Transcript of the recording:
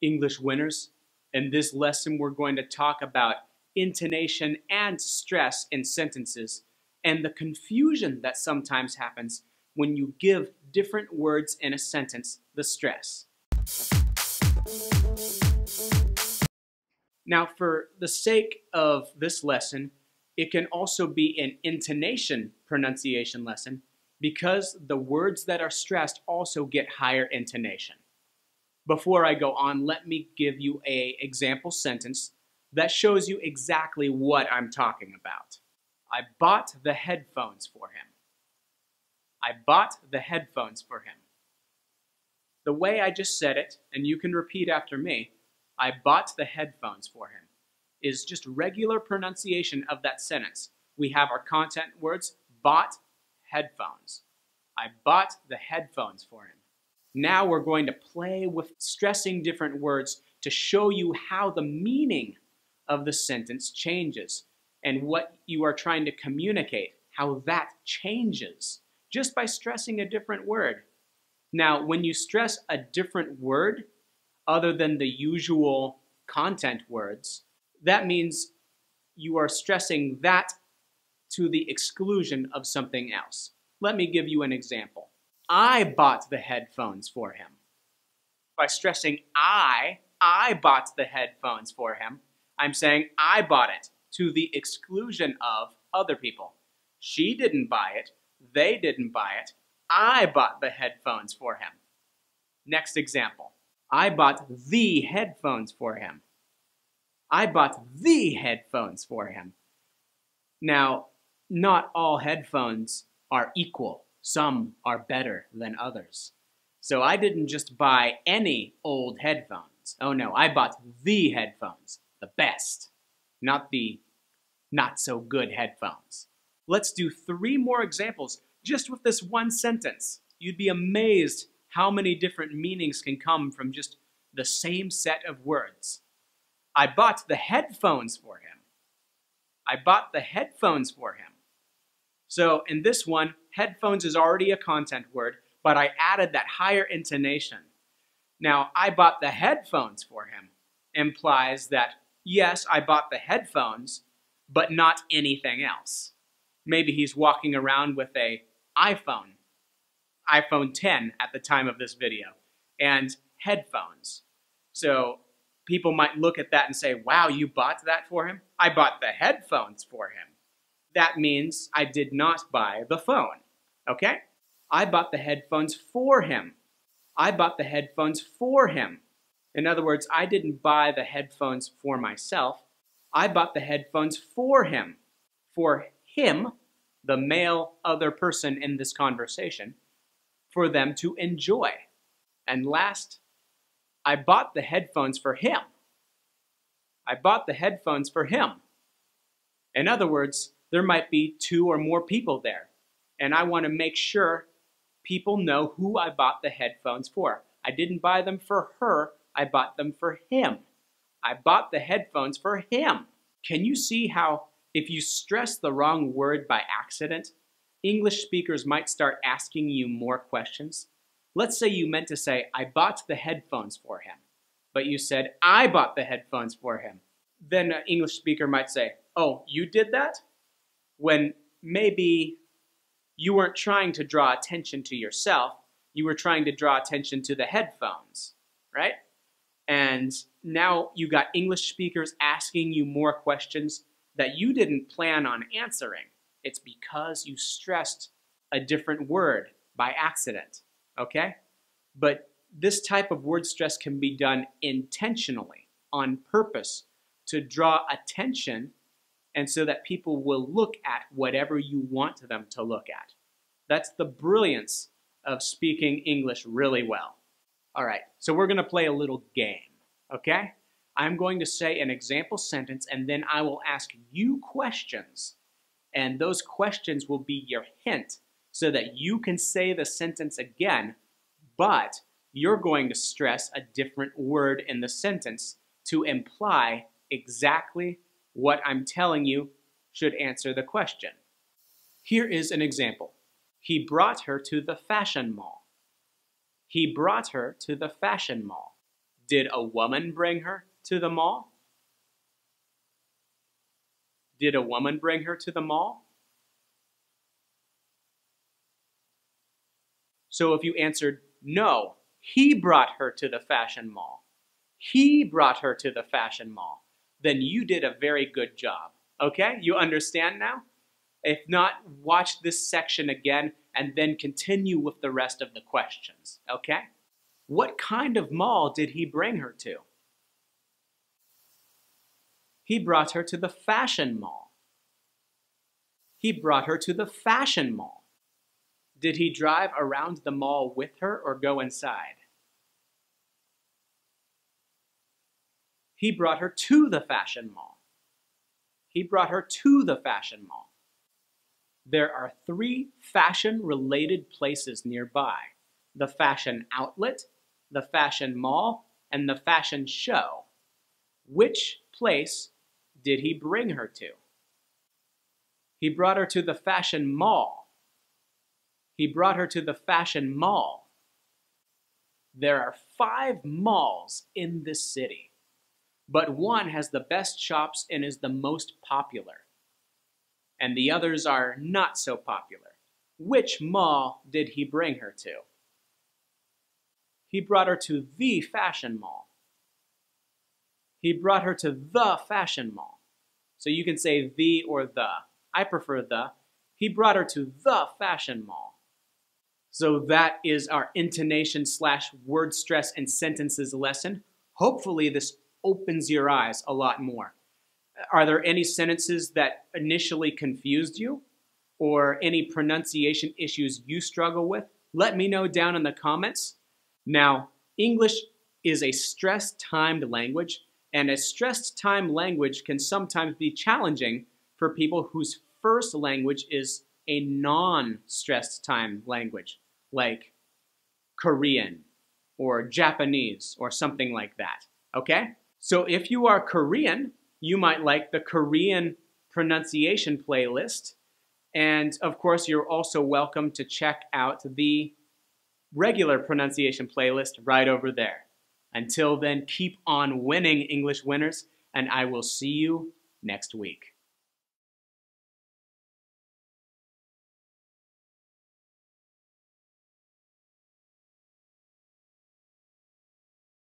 English winners. In this lesson, we're going to talk about intonation and stress in sentences and the confusion that sometimes happens when you give different words in a sentence the stress. Now, for the sake of this lesson, it can also be an intonation pronunciation lesson because the words that are stressed also get higher intonation. Before I go on, let me give you an example sentence that shows you exactly what I'm talking about. I bought the headphones for him. I bought the headphones for him. The way I just said it, and you can repeat after me, I bought the headphones for him, is just regular pronunciation of that sentence. We have our content words, bought, headphones. I bought the headphones for him. Now we're going to play with stressing different words to show you how the meaning of the sentence changes and what you are trying to communicate, how that changes just by stressing a different word. Now, when you stress a different word other than the usual content words, that means you are stressing that to the exclusion of something else. Let me give you an example. I bought the headphones for him. By stressing I bought the headphones for him, I'm saying I bought it to the exclusion of other people. She didn't buy it. They didn't buy it. I bought the headphones for him. Next example. I bought the headphones for him. I bought the headphones for him. Now, not all headphones are equal. Some are better than others. So I didn't just buy any old headphones. Oh no, I bought the headphones, the best, not the not so good headphones. Let's do 3 more examples just with this one sentence. You'd be amazed how many different meanings can come from just the same set of words. I bought the headphones for him. I bought the headphones for him. So in this one, headphones is already a content word, but I added that higher intonation. Now, I bought the headphones for him implies that, yes, I bought the headphones, but not anything else. Maybe he's walking around with an iPhone 10 at the time of this video, and headphones. So people might look at that and say, wow, you bought that for him? I bought the headphones for him. That means I did not buy the phone, okay? I bought the headphones for him. I bought the headphones for him. In other words, I didn't buy the headphones for myself. I bought the headphones for him, the male other person in this conversation, for them to enjoy. And last, I bought the headphones for him. I bought the headphones for him. In other words, there might be 2 or more people there, and I want to make sure people know who I bought the headphones for. I didn't buy them for her, I bought them for him. I bought the headphones for him. Can you see how if you stress the wrong word by accident, English speakers might start asking you more questions? Let's say you meant to say, I bought the headphones for him, but you said, I bought the headphones for him. Then an English speaker might say, oh, you did that? When maybe you weren't trying to draw attention to yourself, you were trying to draw attention to the headphones, right? And now you got English speakers asking you more questions that you didn't plan on answering. It's because you stressed a different word by accident, okay? But this type of word stress can be done intentionally, on purpose, to draw attention and so that people will look at whatever you want them to look at. That's the brilliance of speaking English really well. All right, so we're going to play a little game, okay? I'm going to say an example sentence, and then I will ask you questions. And those questions will be your hint so that you can say the sentence again, but you're going to stress a different word in the sentence to imply exactly what I'm telling you should answer the question. Here is an example. He brought her to the fashion mall. He brought her to the fashion mall. Did a woman bring her to the mall? Did a woman bring her to the mall? So if you answered no, he brought her to the fashion mall. He brought her to the fashion mall. Then you did a very good job. Okay? You understand now? If not, watch this section again and then continue with the rest of the questions. Okay? What kind of mall did he bring her to? He brought her to the fashion mall. He brought her to the fashion mall. Did he drive around the mall with her or go inside? He brought her to the fashion mall. He brought her to the fashion mall. There are 3 fashion-related places nearby: the fashion outlet, the fashion mall, and the fashion show. Which place did he bring her to? He brought her to the fashion mall. He brought her to the fashion mall. There are 5 malls in this city, but one has the best shops and is the most popular, and the others are not so popular. Which mall did he bring her to? He brought her to the fashion mall. He brought her to the fashion mall. So you can say the or the. I prefer the. He brought her to the fashion mall. So that is our intonation / word stress and sentences lesson. Hopefully this opens your eyes a lot more. Are there any sentences that initially confused you? Or any pronunciation issues you struggle with? Let me know down in the comments. Now, English is a stress-timed language, and a stressed-time language can sometimes be challenging for people whose first language is a non-stressed time language, like Korean or Japanese or something like that, okay? So if you are Korean, you might like the Korean pronunciation playlist, and of course you're also welcome to check out the regular pronunciation playlist right over there. Until then, keep on winning, English winners, and I will see you next week.